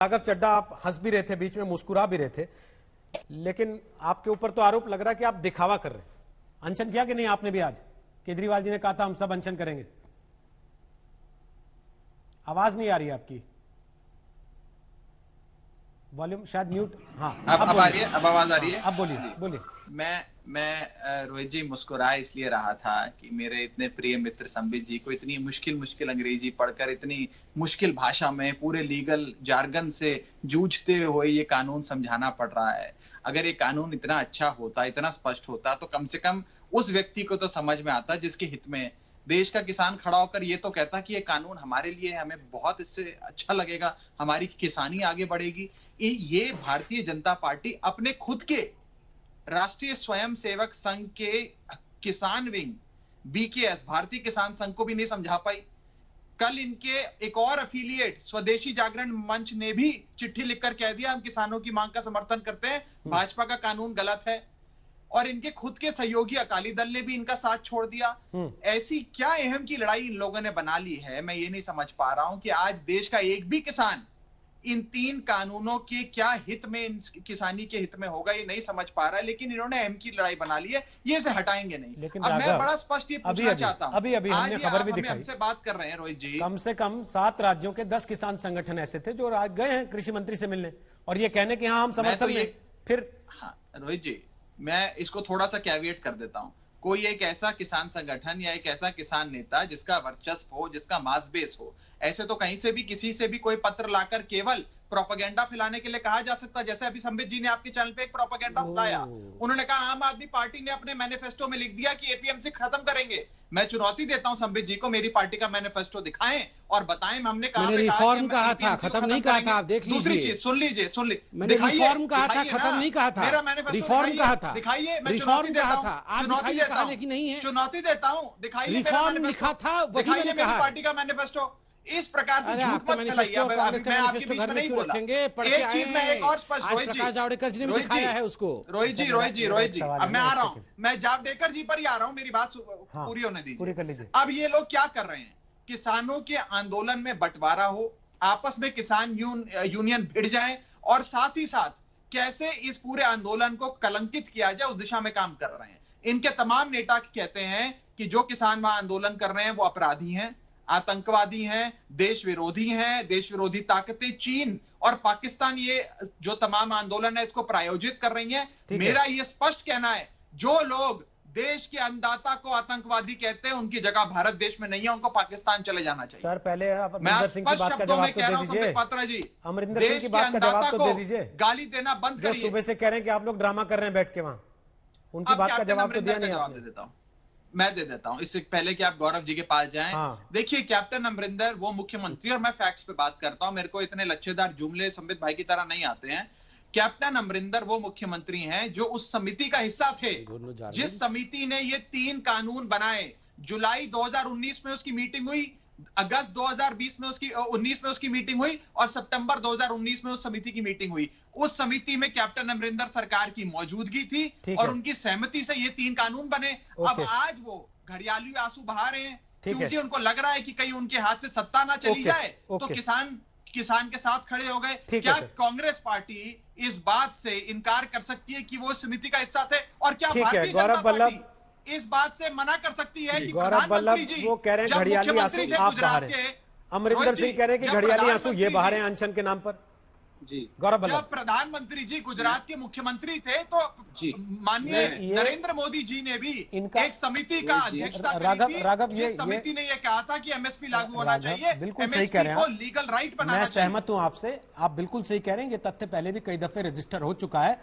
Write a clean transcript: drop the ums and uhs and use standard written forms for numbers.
राघव चड्डा, आप हंस भी रहे थे, बीच में मुस्कुरा भी रहे थे, लेकिन आपके ऊपर तो आरोप लग रहा है कि आप दिखावा कर रहे हैं। अनशन किया कि नहीं आपने भी? आज केजरीवाल जी ने कहा था हम सब अनशन करेंगे। आवाज नहीं आ रही है आपकी, वॉल्यूम शायद म्यूट। हाँ अब आ रही है, अब आवाज आ रही है। अब बोलिए बोलिए। मैं रोहित जी मुस्कुरा इसलिए रहा था कि मेरे इतने प्रिय मित्र संबित जी को इतनी मुश्किल अंग्रेजी पढ़कर इतनी मुश्किल भाषा में पूरे लीगल जार्गन से जूझते हुए ये कानून समझाना पड़ रहा है। अगर ये कानून इतना अच्छा होता, इतना स्पष्ट होता, तो कम से कम उस व्यक्ति को तो समझ में आता जिसके हित में देश का किसान खड़ा होकर ये तो कहता कि ये कानून हमारे लिए है, हमें बहुत इससे अच्छा लगेगा, हमारी किसानी आगे बढ़ेगी। ये भारतीय जनता पार्टी अपने खुद के राष्ट्रीय स्वयंसेवक संघ के किसान विंग बीकेएस, भारतीय किसान संघ को भी नहीं समझा पाई। कल इनके एक और अफिलिएट स्वदेशी जागरण मंच ने भी चिट्ठी लिखकर कह दिया हम किसानों की मांग का समर्थन करते हैं, भाजपा का कानून गलत है। और इनके खुद के सहयोगी अकाली दल ने भी इनका साथ छोड़ दिया। ऐसी क्या अहम की लड़ाई इन लोगों ने बना ली है, मैं ये नहीं समझ पा रहा हूं कि आज देश का एक भी किसान इन तीन कानूनों के क्या हित में, किसानी के हित में होगा, ये नहीं समझ पा रहा है। लेकिन इन्होंने अहम की लड़ाई बना ली है, ये इसे हटाएंगे नहीं। लेकिन अब मैं बड़ा स्पष्ट ये पूछना चाहता हूं, अभी हमने खबर भी दिखाई, हमसे बात कर रहे हैं रोहित जी, कम से कम 7 राज्यों के 10 किसान संगठन ऐसे थे जो आज गए हैं कृषि मंत्री से मिलने और ये कहने कि हाँ हम समर्थन में। फिर हाँ रोहित जी, मैं इसको थोड़ा सा कैविएट कर देता हूं। कोई एक ऐसा किसान संगठन या एक ऐसा किसान नेता जिसका वर्चस्व हो, जिसका मास बेस हो, ऐसे तो कहीं से भी किसी से भी कोई पत्र लाकर केवल प्रोपेगेंडा फैलाने के लिए कहा जा सकता। जैसे अभी संबित जी ने आपके चैनल पे एक प्रोपेगेंडा फैलाया, उन्होंने कहा आम आदमी पार्टी ने अपने मैनिफेस्टो में लिख दिया कि एपीएमसी खत्म करेंगे। मैं चुनौती देता हूं संबित जी को, मेरी पार्टी का मैनिफेस्टो दिखाएं और बताएं हमने कहा रिफॉर्म कहा था, खत्म नहीं कहा था। आप देख लीजिए, दूसरी चीज सुन लीजिए, मैंने रिफॉर्म कहा था, खत्म नहीं कहा था। मेरा मैनिफेस्टो रिफॉर्म कहा था, दिखाइए। मैं रिफॉर्म कहा था, आप चुनौती देता हूं, लेकिन नहीं है। चुनौती देता हूं, दिखाइए रिफॉर्म लिखा था, दिखाइए मेरी पार्टी का मैनिफेस्टो। इस प्रकार से झूठ मत फैलाइए। मैं आपके बीच में नहीं बोला। एक चीज मैं एक और स्पष्ट, प्रकाश जावड़ेकर जी ने दिखाया है उसको। रोहित जी अब मैं आ रहा हूं, मैं जावड़ेकर जी पर ही आ रहा हूं, मेरी बात पूरी होने दीजिए, पूरी कर लीजिए। अब ये लोग क्या कर रहे हैं, किसानों के आंदोलन में बंटवारा हो, आपस में किसान यूनियन भिड़ जाए और साथ ही साथ कैसे इस पूरे आंदोलन को कलंकित किया जाए उस दिशा में काम कर रहे हैं। इनके तमाम नेता कहते हैं कि जो किसान वहां आंदोलन कर रहे हैं वो अपराधी हैं, आतंकवादी हैं, देश विरोधी हैं, देश विरोधी ताकतें चीन और पाकिस्तान ये जो तमाम आंदोलन है इसको प्रायोजित कर रही हैं। मेरा ये स्पष्ट कहना है, जो लोग देश के अन्नदाता को आतंकवादी कहते हैं उनकी जगह भारत देश में नहीं है, उनको पाकिस्तान चले जाना चाहिए। सर पहले आप मैं स्पष्ट शब्दों में कह रहा हूं संबित पात्रा जी, अमरिंदर सिंह की बात का जवाब तो दे दीजिए। गाली देना बंद करिए। सुबह से कह रहे हैं कि आप लोग ड्रामा कर रहे हैं बैठ के वहां, उनकी बात का जवाब तो दिया नहीं आपने। मैं दे देता हूं, इससे पहले कि आप गौरव जी के पास जाएं। देखिए कैप्टन अमरिंदर वो मुख्यमंत्री, और मैं फैक्ट्स पे बात करता हूं, मेरे को इतने लच्छेदार जुमले संबित भाई की तरह नहीं आते हैं। कैप्टन अमरिंदर वो मुख्यमंत्री हैं जो उस समिति का हिस्सा थे जिस समिति ने ये 3 कानून बनाए। जुलाई 2019 में उसकी मीटिंग हुई, अगस्त 2020 में उसकी 19 में उसकी मीटिंग हुई और सितंबर 2019 में उस समिति की मीटिंग हुई। उस समिति में कैप्टन अमरिंदर सरकार की मौजूदगी थी और उनकी सहमति से ये 3 कानून बने। अब आज वो घड़ियाली आंसू बहा रहे हैं क्योंकि उनको लग रहा है कि कहीं उनके हाथ से सत्ता ना चली जाए, तो किसान के साथ खड़े हो गए। क्या कांग्रेस पार्टी इस बात से इनकार कर सकती है कि वो समिति का हिस्सा थे? और क्या भारतीय जनता पार्टी इस बात से मना कर सकती है कि प्रधानमंत्री जी वो कह रहे हैं घड़ियाली आंसू आप बहा रहे हैं, अमरिंदर सिंह कह रहे हैं कि घड़ियाली आंसू ये बहा रहे हैं अनशन के नाम पर जी। गौरव जब प्रधानमंत्री जी गुजरात के मुख्यमंत्री थे तो माननीय नरेंद्र मोदी जी ने भी एक समिति का अध्यक्षता करी थी। समिति ने यह कहा था कि एमएसपी लागू होना चाहिए, बिल्कुल सही कह रहे हैं, लीगल राइट बनाना चाहिए। मैं सहमत हूं आपसे, आप बिल्कुल सही कह रहे हैं। ये तथ्य पहले भी कई दफे रजिस्टर हो चुका है।